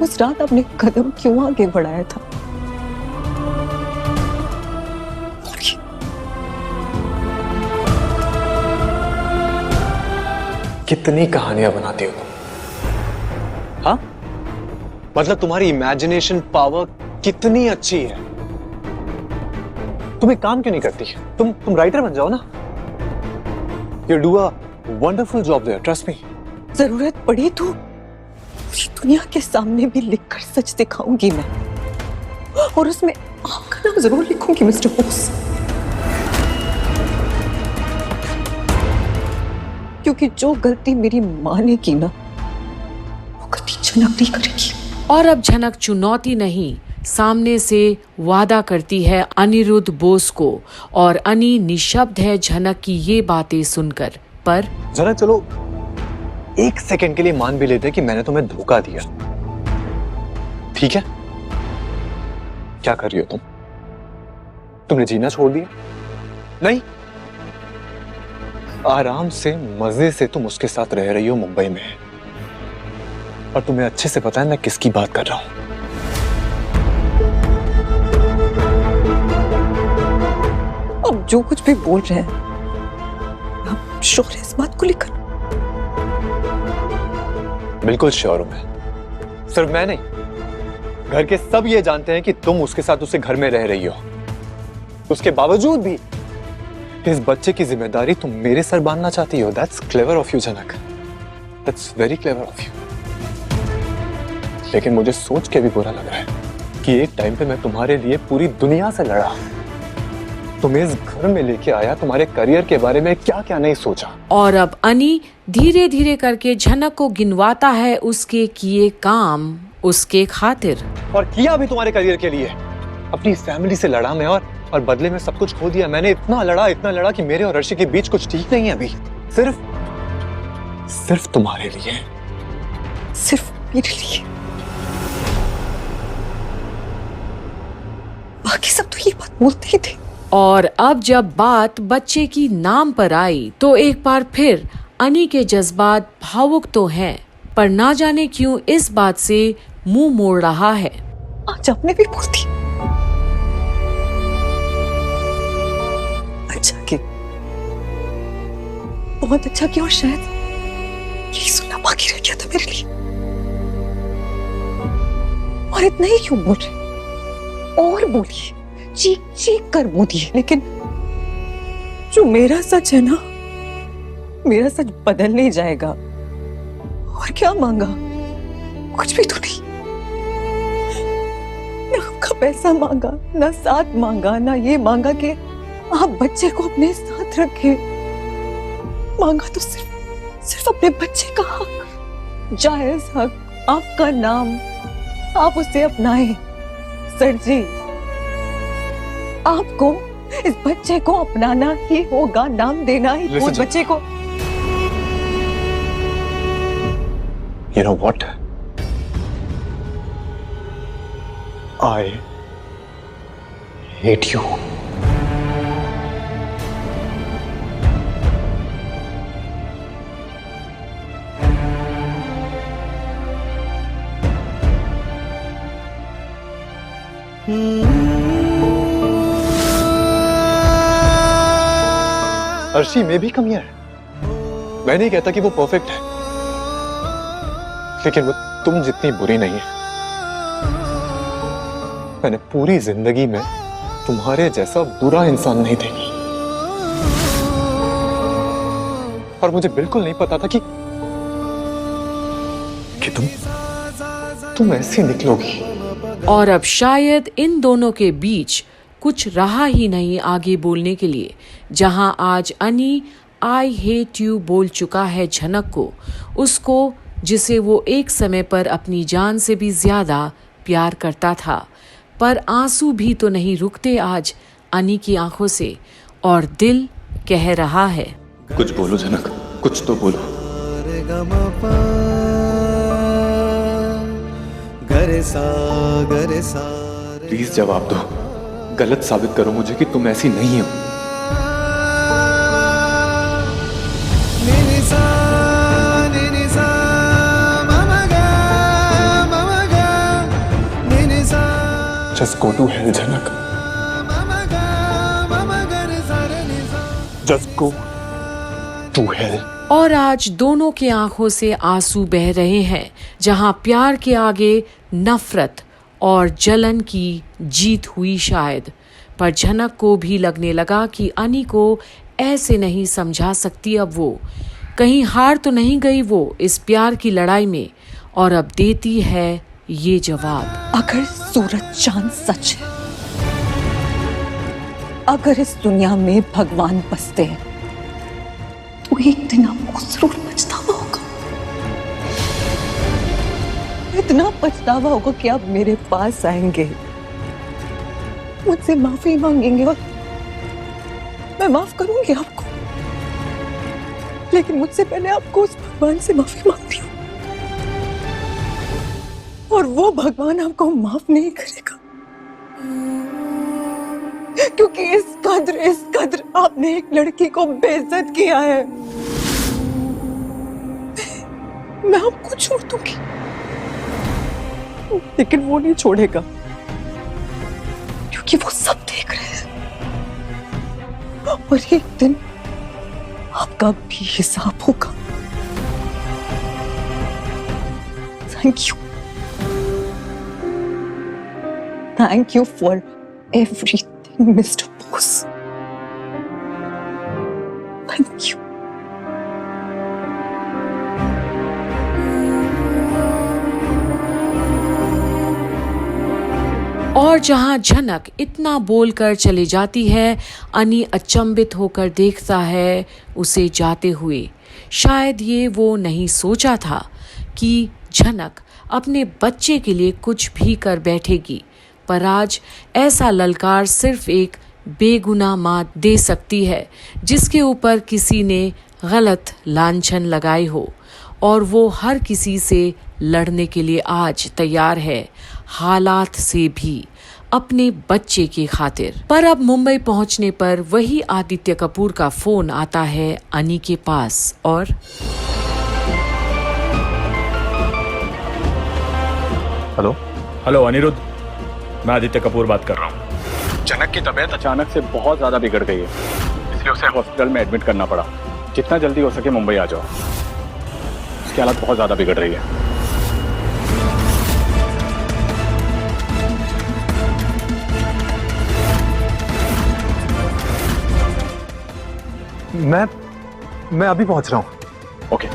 उस रात आपने कदम क्यों आगे बढ़ाया था? कितनी कहानियां बनाती हो तुम? हाँ, मतलब तुम्हारी इमेजिनेशन पावर कितनी अच्छी है। तुम एक काम क्यों नहीं करती? तुम राइटर बन जाओ ना। You do a wonderful job there, trust me. जरूरत पड़ी तो पूरी दुनिया के सामने भी लिखकर सच दिखाऊंगी मैं, और उसमें आपका नाम जरूर लिखूंगी मिस्टर बोस, क्योंकि जो गलती मेरी माँ ने की ना, वो कभी झनक नहीं करेगी। और अब झनक चुनौती नहीं, सामने से वादा करती है अनिरुद्ध बोस को, और अनी निशब्द है झनक की ये बातें सुनकर। पर झनक, चलो एक सेकंड के लिए मान भी लेते कि मैंने तुम्हें धोखा दिया, ठीक है? क्या कर रही हो तुम? तुमने जीना छोड़ दिया? नहीं, आराम से मजे से तुम उसके साथ रह रही हो मुंबई में, और तुम्हें अच्छे से पता है मैं किसकी बात कर रहा हूं। अब जो कुछ भी बोल रहे हैं, आप श्योर है इस बात को लेकर? बिल्कुल श्योर हूं मैं। सिर्फ मैं नहीं, घर के सब ये जानते हैं कि तुम उसके साथ उसे घर में रह रही हो। उसके बावजूद भी इस बच्चे की जिम्मेदारी तुम मेरे सर बांधना चाहती हो। दैट्स क्लेवर ऑफ यू झनक, that's very clever of you. लेकिन मुझे सोच के भी बुरा लग रहा है कि एक टाइम पे मैं तुम्हारे लिए पूरी दुनिया से लड़ा, तुम्हें इस घर में लेके आया, तुम्हारे करियर के बारे में क्या क्या नहीं सोचा। और अब अनी धीरे धीरे करके झनक को गिनवाता है उसके किए काम उसके खातिर। और किया भी तुम्हारे करियर के लिए। अपनी फैमिली से लड़ा मैं, और बदले में सब कुछ खो दिया मैंने। इतना लड़ा कि मेरे और अर्शी के बीच कुछ ठीक नहीं है अभी। सिर्फ तुम्हारे लिए। सिर्फ मेरे लिए? बाकी सब तो ये बात बोलते ही थे। और अब जब बात बच्चे की नाम पर आई तो एक बार फिर अनी के जज्बात भावुक तो हैं, पर ना जाने क्यों इस बात से मुंह मोड़ रहा है। आज आपने भी बोल दी। अच्छा किया, बहुत अच्छा किया, और शायद यही सुनना बाकी रह गया था मेरे लिए। और इतना ही क्यों बोल रहे? और बोलिए, चीख चीख कर बोलिए। लेकिन जो मेरा सच है ना, मेरा सच बदल नहीं जाएगा। और क्या मांगा? कुछ भी तो नहीं। ना आपका पैसा मांगा, ना साथ मांगा, ना ये मांगा कि आप बच्चे को अपने साथ रखें। मांगा तो सिर्फ अपने बच्चे का हक, जायज हक, आपका नाम, आप उसे अपनाएं। सर जी, आपको इस बच्चे को अपनाना ही होगा, नाम देना ही होगा बच्चे को। You know what? I hate you. Arshi में भी कमियां हैं। मैं नहीं कहता कि वो परफेक्ट है, लेकिन वो तुम जितनी बुरी नहीं है। मैंने पूरी जिंदगी में तुम्हारे जैसा बुरा इंसान नहीं देखा, और मुझे बिल्कुल नहीं पता था कि तुम ऐसी निकलोगी। और अब शायद इन दोनों के बीच कुछ रहा ही नहीं आगे बोलने के लिए। जहां आज अनी आई हेट यू बोल चुका है झनक को, उसको जिसे वो एक समय पर अपनी जान से भी ज्यादा प्यार करता था, पर आंसू भी तो नहीं रुकते आज अनी की आंखों से, और दिल कह रहा है, कुछ बोलो झनक, कुछ तो बोलो। प्लीज जवाब दो, गलत साबित करो मुझे कि तुम ऐसी नहीं हो। Just go to hell, Janak. Just go to hell. और आज दोनों के आंखों से आंसू बह रहे हैं, जहां प्यार के आगे नफरत और जलन की जीत हुई शायद। पर झनक को भी लगने लगा कि अनी को ऐसे नहीं समझा सकती अब वो। कहीं हार तो नहीं गई वो इस प्यार की लड़ाई में, और अब देती है ये जवाब। अगर सूरज चांद सच है, अगर इस दुनिया में भगवान बसते हैं, तो एक दिन आपको जरूर पछतावा होगा। इतना पछतावा होगा कि आप मेरे पास आएंगे, मुझसे माफी मांगेंगे और मैं माफ करूंगी आपको। लेकिन मुझसे पहले आपको उस भगवान से माफी मांगती हूँ, और वो भगवान आपको माफ नहीं करेगा, क्योंकि इस कद्र आपने एक लड़की को बेइज्जत किया है। मैं आपको छोड़ दूंगी, लेकिन वो नहीं छोड़ेगा, क्योंकि वो सब देख रहे हैं, और एक दिन आपका भी हिसाब होगा। Thank you for everything mister Bose. Thank you. और जहां झनक इतना बोलकर चली जाती है, अनी अचंभित होकर देखता है उसे जाते हुए। शायद ये वो नहीं सोचा था कि झनक अपने बच्चे के लिए कुछ भी कर बैठेगी, पर आज ऐसा ललकार सिर्फ एक बेगुनाह मां दे सकती है, जिसके ऊपर किसी ने गलत लांछन लगाई हो, और वो हर किसी से लड़ने के लिए आज तैयार है, हालात से भी, अपने बच्चे की खातिर। पर अब मुंबई पहुंचने पर वही आदित्य कपूर का फोन आता है अनी के पास, और हेलो अनिरुद्ध, मैं आदित्य कपूर बात कर रहा हूँ। जनक की तबीयत अचानक से बहुत ज़्यादा बिगड़ गई है, इसलिए उसे हॉस्पिटल में एडमिट करना पड़ा। जितना जल्दी हो सके मुंबई आ जाओ, उसकी हालत बहुत ज़्यादा बिगड़ रही है। मैं अभी पहुंच रहा हूँ। ओके।